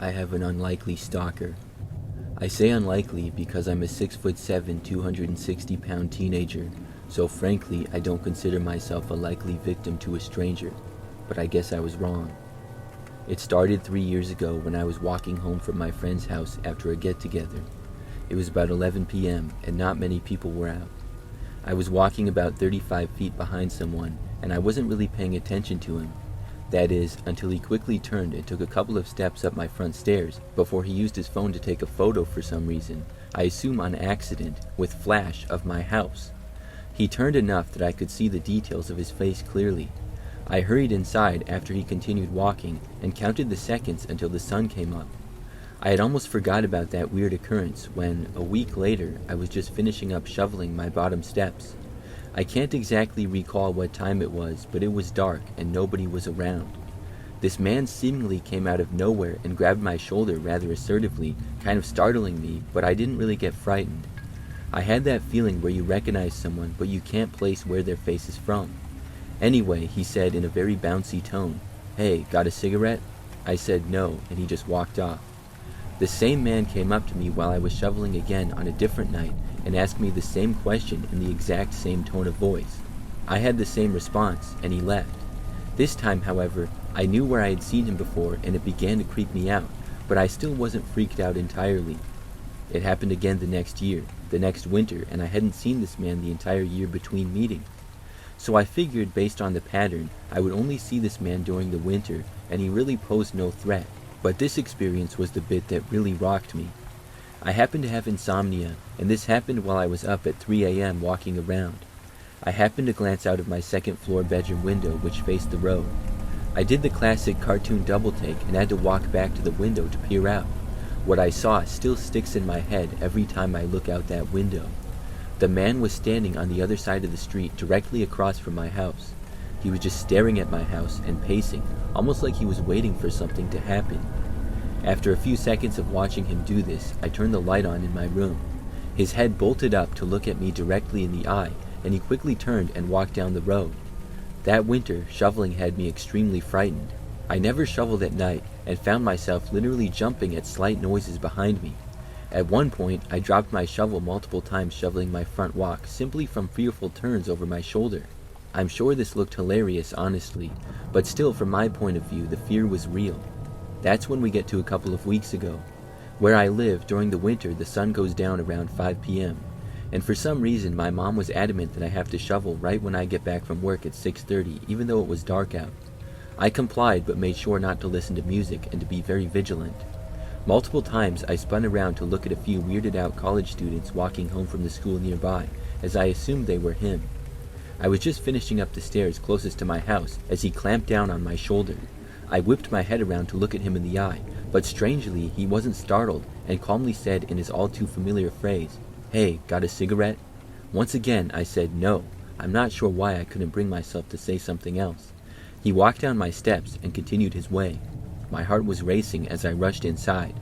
I have an unlikely stalker. I say unlikely because I'm a 6'7", 260-pound teenager, so frankly I don't consider myself a likely victim to a stranger, but I guess I was wrong. It started 3 years ago when I was walking home from my friend's house after a get-together. It was about 11 p.m. and not many people were out. I was walking about 35 feet behind someone and I wasn't really paying attention to him. That is, until he quickly turned and took a couple of steps up my front stairs before he used his phone to take a photo for some reason, I assume on accident, with flash of my house. He turned enough that I could see the details of his face clearly. I hurried inside after he continued walking and counted the seconds until the sun came up. I had almost forgot about that weird occurrence when, a week later, I was just finishing up shoveling my bottom steps. I can't exactly recall what time it was, but it was dark and nobody was around. This man seemingly came out of nowhere and grabbed my shoulder rather assertively, kind of startling me, but I didn't really get frightened. I had that feeling where you recognize someone, but you can't place where their face is from. Anyway, he said in a very bouncy tone, "Hey, got a cigarette?" I said no, and he just walked off. The same man came up to me while I was shoveling again on a different night and asked me the same question in the exact same tone of voice. I had the same response, and he left. This time, however, I knew where I had seen him before and it began to creep me out, but I still wasn't freaked out entirely. It happened again the next year, the next winter, and I hadn't seen this man the entire year between meetings. So I figured based on the pattern, I would only see this man during the winter, and he really posed no threat. But this experience was the bit that really rocked me. I happened to have insomnia, and this happened while I was up at 3 a.m. walking around. I happened to glance out of my second-floor bedroom window, which faced the road. I did the classic cartoon double-take and had to walk back to the window to peer out. What I saw still sticks in my head every time I look out that window. The man was standing on the other side of the street directly across from my house. He was just staring at my house and pacing, almost like he was waiting for something to happen. After a few seconds of watching him do this, I turned the light on in my room. His head bolted up to look at me directly in the eye, and he quickly turned and walked down the road. That winter, shoveling had me extremely frightened. I never shoveled at night, and found myself literally jumping at slight noises behind me. At one point, I dropped my shovel multiple times shoveling my front walk, simply from fearful turns over my shoulder. I'm sure this looked hilarious, honestly, but still from my point of view, the fear was real. That's when we get to a couple of weeks ago. Where I live, during the winter, the sun goes down around 5 p.m., and for some reason my mom was adamant that I have to shovel right when I get back from work at 6:30, even though it was dark out. I complied, but made sure not to listen to music and to be very vigilant. Multiple times I spun around to look at a few weirded out college students walking home from the school nearby, as I assumed they were him. I was just finishing up the stairs closest to my house as he clamped down on my shoulder. I whipped my head around to look at him in the eye, but strangely he wasn't startled and calmly said in his all too familiar phrase, "Hey, got a cigarette?" Once again I said no. I'm not sure why I couldn't bring myself to say something else. He walked down my steps and continued his way. My heart was racing as I rushed inside.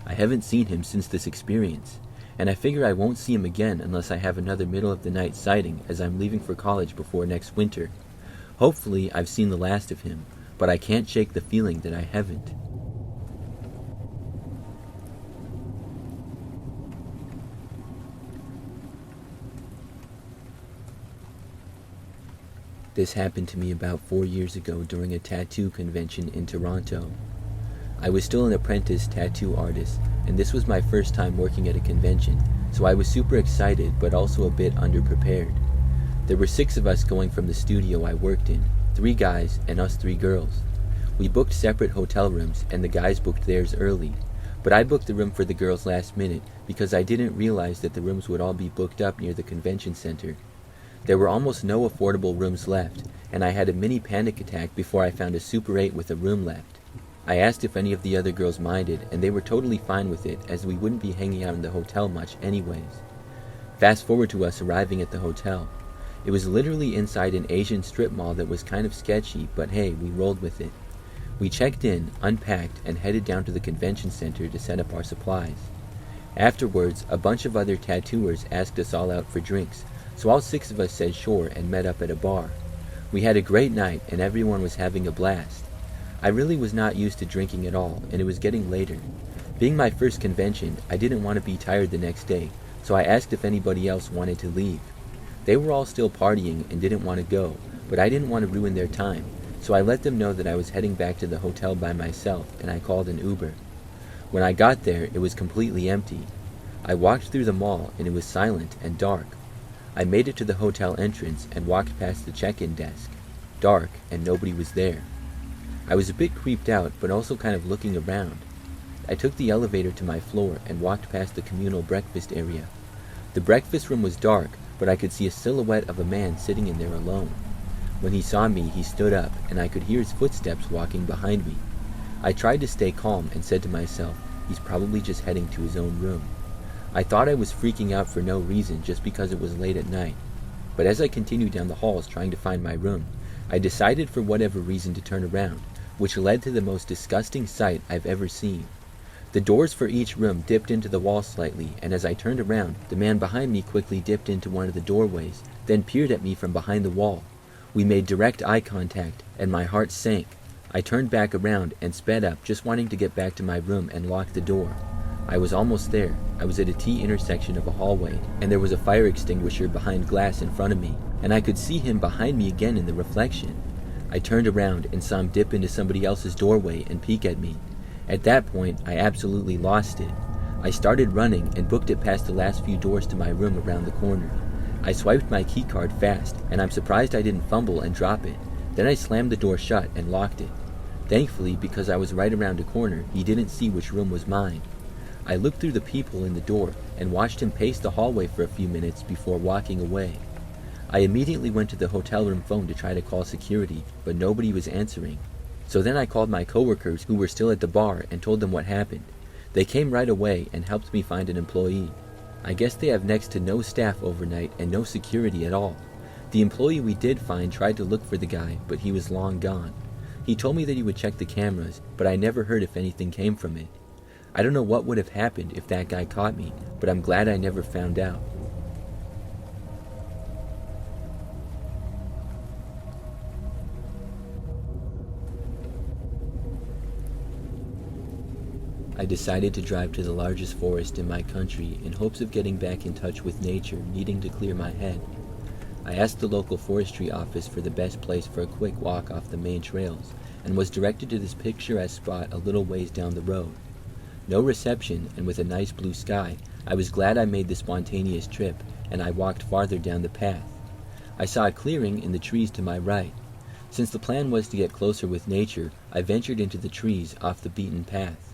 I haven't seen him since this experience, and I figure I won't see him again unless I have another middle-of-the-night sighting as I'm leaving for college before next winter. Hopefully I've seen the last of him, but I can't shake the feeling that I haven't. This happened to me about 4 years ago during a tattoo convention in Toronto. I was still an apprentice tattoo artist, and this was my first time working at a convention, so I was super excited but also a bit underprepared. There were 6 of us going from the studio I worked in, 3 guys and us 3 girls. We booked separate hotel rooms and the guys booked theirs early, but I booked the room for the girls last minute because I didn't realize that the rooms would all be booked up near the convention center. There were almost no affordable rooms left, and I had a mini panic attack before I found a Super 8 with a room left. I asked if any of the other girls minded, and they were totally fine with it, as we wouldn't be hanging out in the hotel much anyways. Fast forward to us arriving at the hotel. It was literally inside an Asian strip mall that was kind of sketchy, but hey, we rolled with it. We checked in, unpacked, and headed down to the convention center to set up our supplies. Afterwards, a bunch of other tattooers asked us all out for drinks, so all 6 of us said sure and met up at a bar. We had a great night and everyone was having a blast. I really was not used to drinking at all, and it was getting later. Being my first convention, I didn't want to be tired the next day, so I asked if anybody else wanted to leave. They were all still partying and didn't want to go, but I didn't want to ruin their time, so I let them know that I was heading back to the hotel by myself, and I called an Uber. When I got there, it was completely empty. I walked through the mall, and it was silent and dark. I made it to the hotel entrance and walked past the check-in desk. Dark, and nobody was there. I was a bit creeped out, but also kind of looking around. I took the elevator to my floor and walked past the communal breakfast area. The breakfast room was dark, but I could see a silhouette of a man sitting in there alone. When he saw me, he stood up, and I could hear his footsteps walking behind me. I tried to stay calm and said to myself, he's probably just heading to his own room. I thought I was freaking out for no reason just because it was late at night. But as I continued down the halls trying to find my room, I decided for whatever reason to turn around, which led to the most disgusting sight I've ever seen. The doors for each room dipped into the wall slightly, and as I turned around, the man behind me quickly dipped into one of the doorways, then peered at me from behind the wall. We made direct eye contact, and my heart sank. I turned back around and sped up, just wanting to get back to my room and lock the door. I was almost there. I was at a T-intersection of a hallway, and there was a fire extinguisher behind glass in front of me, and I could see him behind me again in the reflection. I turned around and saw him dip into somebody else's doorway and peek at me. At that point, I absolutely lost it. I started running and booked it past the last few doors to my room around the corner. I swiped my keycard fast, and I'm surprised I didn't fumble and drop it. Then I slammed the door shut and locked it. Thankfully, because I was right around a corner, he didn't see which room was mine. I looked through the peephole in the door and watched him pace the hallway for a few minutes before walking away. I immediately went to the hotel room phone to try to call security, but nobody was answering. So then I called my coworkers who were still at the bar and told them what happened. They came right away and helped me find an employee. I guess they have next to no staff overnight and no security at all. The employee we did find tried to look for the guy, but he was long gone. He told me that he would check the cameras, but I never heard if anything came from it. I don't know what would have happened if that guy caught me, but I'm glad I never found out. I decided to drive to the largest forest in my country in hopes of getting back in touch with nature, needing to clear my head. I asked the local forestry office for the best place for a quick walk off the main trails, and was directed to this picturesque spot a little ways down the road. No reception, and with a nice blue sky, I was glad I made the spontaneous trip, and I walked farther down the path. I saw a clearing in the trees to my right. Since the plan was to get closer with nature, I ventured into the trees off the beaten path.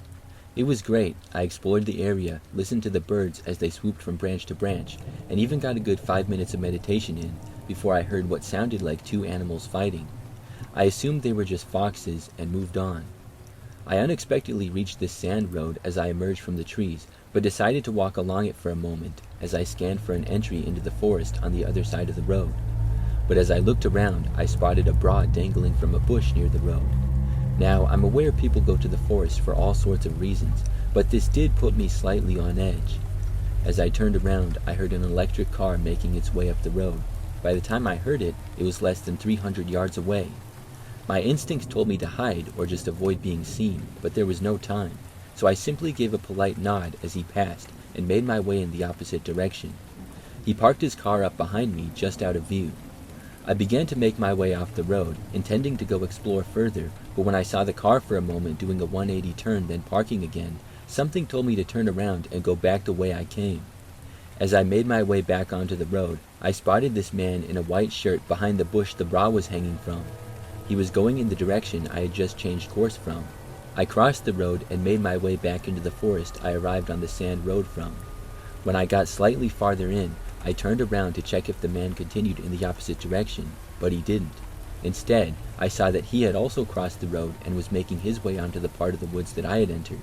It was great. I explored the area, listened to the birds as they swooped from branch to branch, and even got a good 5 minutes of meditation in before I heard what sounded like two animals fighting. I assumed they were just foxes and moved on. I unexpectedly reached this sand road as I emerged from the trees, but decided to walk along it for a moment as I scanned for an entry into the forest on the other side of the road. But as I looked around, I spotted a broad dangling from a bush near the road. Now, I'm aware people go to the forest for all sorts of reasons, but this did put me slightly on edge. As I turned around, I heard an electric car making its way up the road. By the time I heard it, it was less than 300 yards away. My instincts told me to hide or just avoid being seen, but there was no time, so I simply gave a polite nod as he passed and made my way in the opposite direction. He parked his car up behind me, just out of view. I began to make my way off the road, intending to go explore further, but when I saw the car for a moment doing a 180 turn then parking again, something told me to turn around and go back the way I came. As I made my way back onto the road, I spotted this man in a white shirt behind the bush the bra was hanging from. He was going in the direction I had just changed course from. I crossed the road and made my way back into the forest I arrived on the sand road from. When I got slightly farther in, I turned around to check if the man continued in the opposite direction, but he didn't. Instead, I saw that he had also crossed the road and was making his way onto the part of the woods that I had entered.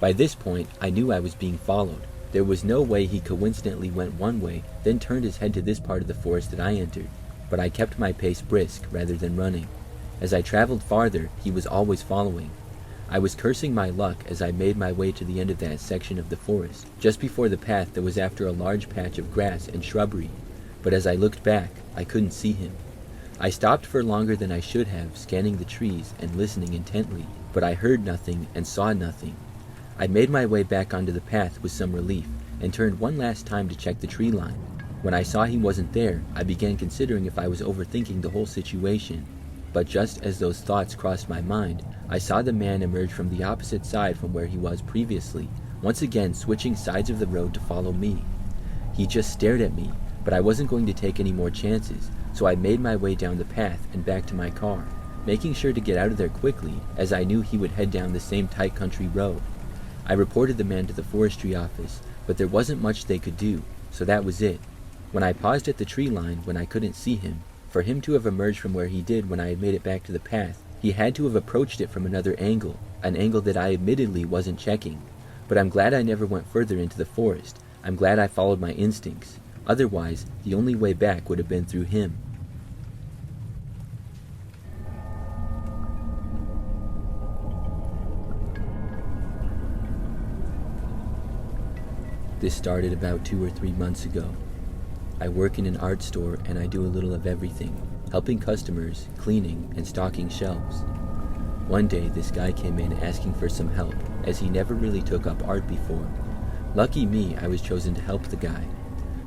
By this point, I knew I was being followed. There was no way he coincidentally went one way, then turned his head to this part of the forest that I entered, but I kept my pace brisk rather than running. As I traveled farther, he was always following. I was cursing my luck as I made my way to the end of that section of the forest, just before the path that was after a large patch of grass and shrubbery, but as I looked back, I couldn't see him. I stopped for longer than I should have, scanning the trees and listening intently, but I heard nothing and saw nothing. I made my way back onto the path with some relief and turned one last time to check the tree line. When I saw he wasn't there, I began considering if I was overthinking the whole situation. But just as those thoughts crossed my mind, I saw the man emerge from the opposite side from where he was previously, once again switching sides of the road to follow me. He just stared at me, but I wasn't going to take any more chances, so I made my way down the path and back to my car, making sure to get out of there quickly, as I knew he would head down the same tight country road. I reported the man to the forestry office, but there wasn't much they could do, so that was it. When I paused at the tree line when I couldn't see him, for him to have emerged from where he did when I had made it back to the path, he had to have approached it from another angle, an angle that I admittedly wasn't checking. But I'm glad I never went further into the forest. I'm glad I followed my instincts. Otherwise, the only way back would have been through him. This started about 2 or 3 months ago. I work in an art store and I do a little of everything, helping customers, cleaning, and stocking shelves. One day this guy came in asking for some help, as he never really took up art before. Lucky me, I was chosen to help the guy.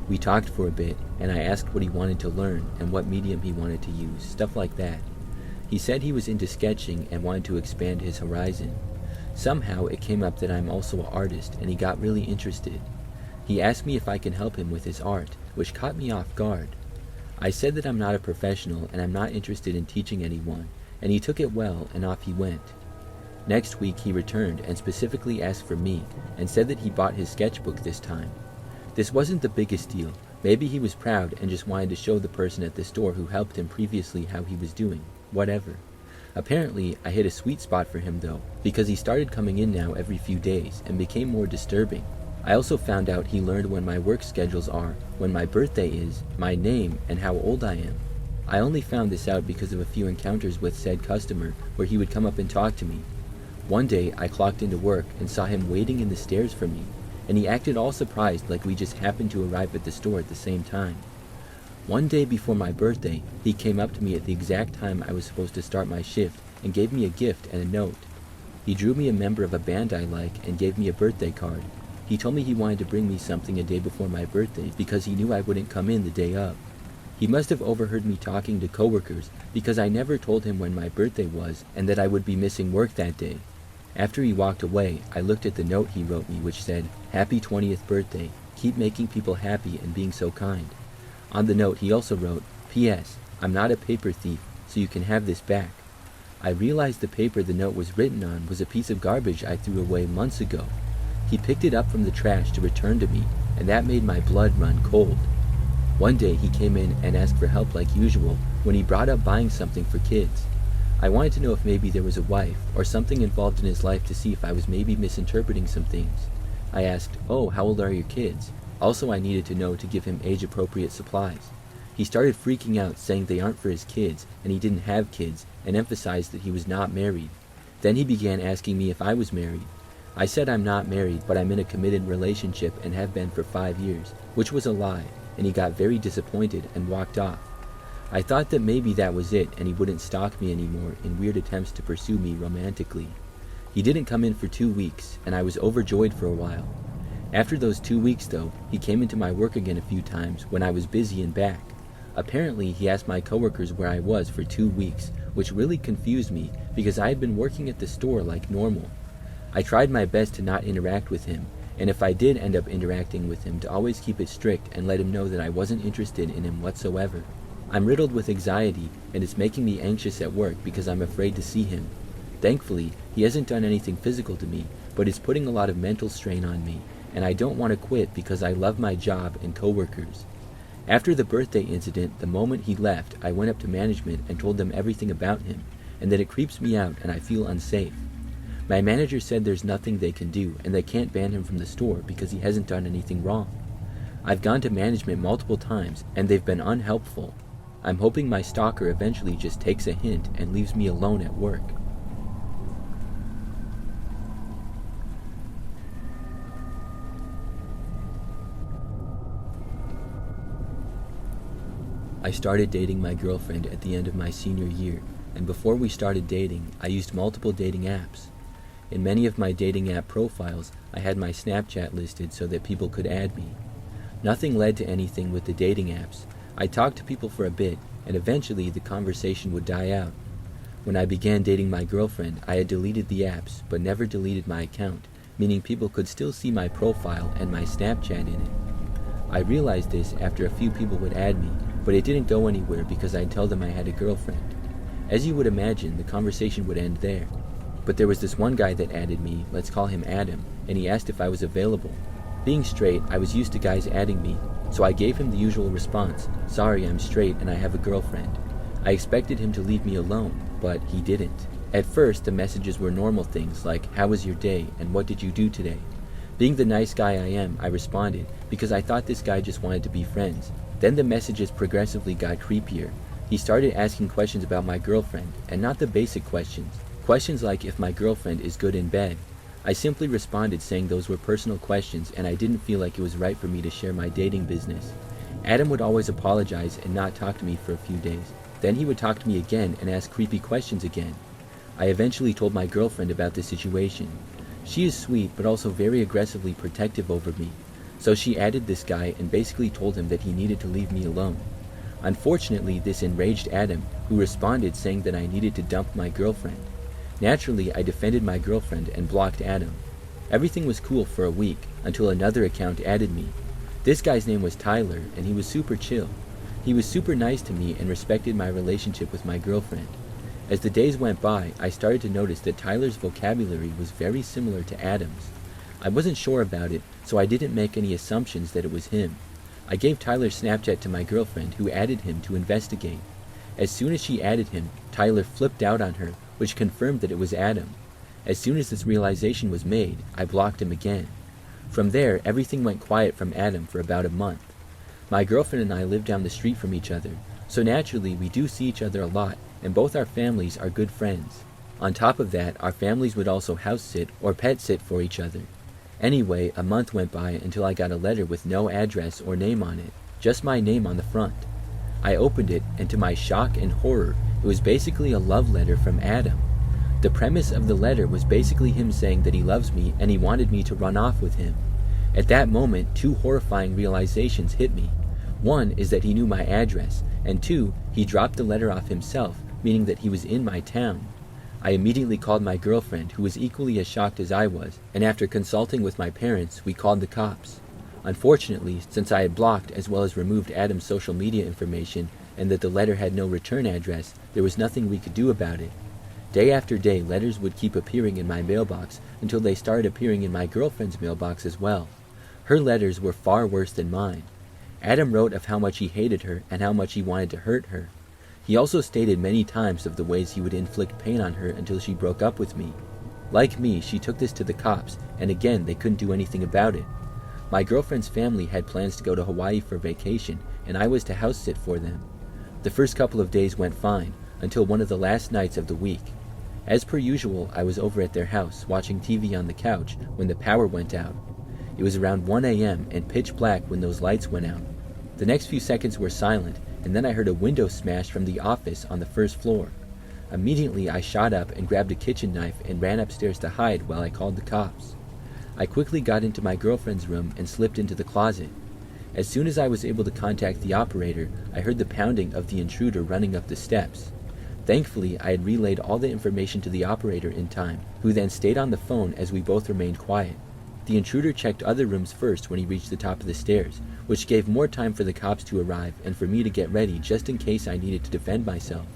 We talked for a bit, and I asked what he wanted to learn and what medium he wanted to use, stuff like that. He said he was into sketching and wanted to expand his horizon. Somehow it came up that I'm also an artist, and he got really interested. He asked me if I can help him with his art, which caught me off guard. I said that I'm not a professional and I'm not interested in teaching anyone, and he took it well and off he went. Next week he returned and specifically asked for me and said that he bought his sketchbook this time. This wasn't the biggest deal. Maybe he was proud and just wanted to show the person at the store who helped him previously how he was doing. Whatever. Apparently, I hit a sweet spot for him though, because he started coming in now every few days and became more disturbing. I also found out he learned when my work schedules are, when my birthday is, my name, and how old I am. I only found this out because of a few encounters with said customer where he would come up and talk to me. One day I clocked into work and saw him waiting in the stairs for me, and he acted all surprised like we just happened to arrive at the store at the same time. One day before my birthday, he came up to me at the exact time I was supposed to start my shift and gave me a gift and a note. He drew me a member of a band I like and gave me a birthday card. He told me he wanted to bring me something a day before my birthday because he knew I wouldn't come in the day of. He must have overheard me talking to coworkers because I never told him when my birthday was and that I would be missing work that day. After he walked away, I looked at the note he wrote me which said, "Happy 20th birthday. Keep making people happy and being so kind." On the note he also wrote, "P.S. I'm not a paper thief, so you can have this back." I realized the paper the note was written on was a piece of garbage I threw away months ago. He picked it up from the trash to return to me, and that made my blood run cold. One day he came in and asked for help like usual when he brought up buying something for kids. I wanted to know if maybe there was a wife or something involved in his life to see if I was maybe misinterpreting some things. I asked, "Oh, how old are your kids?" Also, I needed to know to give him age-appropriate supplies. He started freaking out, saying they aren't for his kids, and he didn't have kids, and emphasized that he was not married. Then he began asking me if I was married. I said I'm not married, but I'm in a committed relationship and have been for 5 years, which was a lie, and he got very disappointed and walked off. I thought that maybe that was it and he wouldn't stalk me anymore in weird attempts to pursue me romantically. He didn't come in for 2 weeks, and I was overjoyed for a while. After those 2 weeks though, he came into my work again a few times when I was busy and back. Apparently he asked my coworkers where I was for 2 weeks, which really confused me because I had been working at the store like normal. I tried my best to not interact with him, and if I did end up interacting with him, to always keep it strict and let him know that I wasn't interested in him whatsoever. I'm riddled with anxiety, and it's making me anxious at work because I'm afraid to see him. Thankfully, he hasn't done anything physical to me, but it's putting a lot of mental strain on me, and I don't want to quit because I love my job and coworkers. After the birthday incident, the moment he left, I went up to management and told them everything about him, and that it creeps me out and I feel unsafe. My manager said there's nothing they can do, and they can't ban him from the store because he hasn't done anything wrong. I've gone to management multiple times, and they've been unhelpful. I'm hoping my stalker eventually just takes a hint and leaves me alone at work. I started dating my girlfriend at the end of my senior year, and before we started dating, I used multiple dating apps. In many of my dating app profiles, I had my Snapchat listed so that people could add me. Nothing led to anything with the dating apps. I talked to people for a bit, and eventually the conversation would die out. When I began dating my girlfriend, I had deleted the apps, but never deleted my account, meaning people could still see my profile and my Snapchat in it. I realized this after a few people would add me, but it didn't go anywhere because I'd tell them I had a girlfriend. As you would imagine, the conversation would end there. But there was this one guy that added me, let's call him Adam, and he asked if I was available. Being straight, I was used to guys adding me, so I gave him the usual response, sorry, I'm straight and I have a girlfriend. I expected him to leave me alone, but he didn't. At first, the messages were normal things like, how was your day and what did you do today? Being the nice guy I am, I responded, because I thought this guy just wanted to be friends. Then the messages progressively got creepier. He started asking questions about my girlfriend, and not the basic questions. Questions like if my girlfriend is good in bed. I simply responded saying those were personal questions and I didn't feel like it was right for me to share my dating business. Adam would always apologize and not talk to me for a few days. Then he would talk to me again and ask creepy questions again. I eventually told my girlfriend about the situation. She is sweet but also very aggressively protective over me. So she added this guy and basically told him that he needed to leave me alone. Unfortunately, this enraged Adam, who responded saying that I needed to dump my girlfriend. Naturally, I defended my girlfriend and blocked Adam. Everything was cool for a week, until another account added me. This guy's name was Tyler, and he was super chill. He was super nice to me and respected my relationship with my girlfriend. As the days went by, I started to notice that Tyler's vocabulary was very similar to Adam's. I wasn't sure about it, so I didn't make any assumptions that it was him. I gave Tyler's Snapchat to my girlfriend, who added him to investigate. As soon as she added him, Tyler flipped out on her, which confirmed that it was Adam. As soon as this realization was made, I blocked him again. From there, everything went quiet from Adam for about a month. My girlfriend and I live down the street from each other, so naturally we do see each other a lot, and both our families are good friends. On top of that, our families would also house sit or pet sit for each other. Anyway, a month went by until I got a letter with no address or name on it, just my name on the front. I opened it, and to my shock and horror, it was basically a love letter from Adam. The premise of the letter was basically him saying that he loves me and he wanted me to run off with him. At that moment, two horrifying realizations hit me. One is that he knew my address, and two, he dropped the letter off himself, meaning that he was in my town. I immediately called my girlfriend, who was equally as shocked as I was, and after consulting with my parents, we called the cops. Unfortunately, since I had blocked as well as removed Adam's social media information, and that the letter had no return address, there was nothing we could do about it. Day after day, letters would keep appearing in my mailbox until they started appearing in my girlfriend's mailbox as well. Her letters were far worse than mine. Adam wrote of how much he hated her and how much he wanted to hurt her. He also stated many times of the ways he would inflict pain on her until she broke up with me. Like me, she took this to the cops, and again, they couldn't do anything about it. My girlfriend's family had plans to go to Hawaii for vacation, and I was to house sit for them. The first couple of days went fine, until one of the last nights of the week. As per usual, I was over at their house, watching TV on the couch, when the power went out. It was around 1 a.m. and pitch black when those lights went out. The next few seconds were silent, and then I heard a window smash from the office on the first floor. Immediately, I shot up and grabbed a kitchen knife and ran upstairs to hide while I called the cops. I quickly got into my girlfriend's room and slipped into the closet. As soon as I was able to contact the operator, I heard the pounding of the intruder running up the steps. Thankfully, I had relayed all the information to the operator in time, who then stayed on the phone as we both remained quiet. The intruder checked other rooms first when he reached the top of the stairs, which gave more time for the cops to arrive and for me to get ready just in case I needed to defend myself.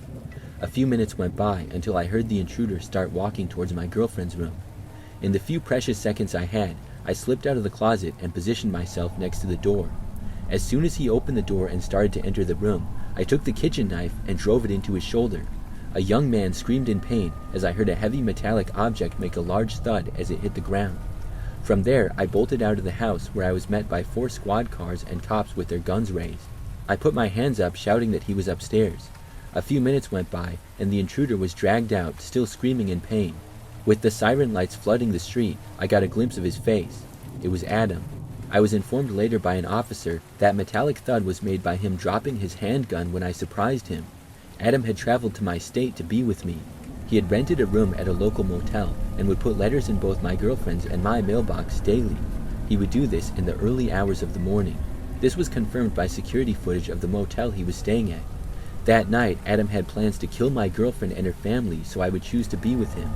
A few minutes went by until I heard the intruder start walking towards my girlfriend's room. In the few precious seconds I had, I slipped out of the closet and positioned myself next to the door. As soon as he opened the door and started to enter the room, I took the kitchen knife and drove it into his shoulder. A young man screamed in pain as I heard a heavy metallic object make a large thud as it hit the ground. From there, I bolted out of the house where I was met by 4 squad cars and cops with their guns raised. I put my hands up shouting that he was upstairs. A few minutes went by and the intruder was dragged out, still screaming in pain. With the siren lights flooding the street, I got a glimpse of his face. It was Adam. I was informed later by an officer that metallic thud was made by him dropping his handgun when I surprised him. Adam had traveled to my state to be with me. He had rented a room at a local motel and would put letters in both my girlfriend's and my mailbox daily. He would do this in the early hours of the morning. This was confirmed by security footage of the motel he was staying at. That night, Adam had plans to kill my girlfriend and her family so I would choose to be with him.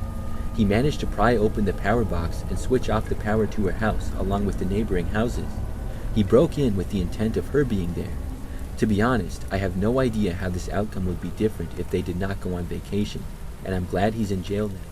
He managed to pry open the power box and switch off the power to her house along with the neighboring houses. He broke in with the intent of her being there. To be honest, I have no idea how this outcome would be different if they did not go on vacation, and I'm glad he's in jail now.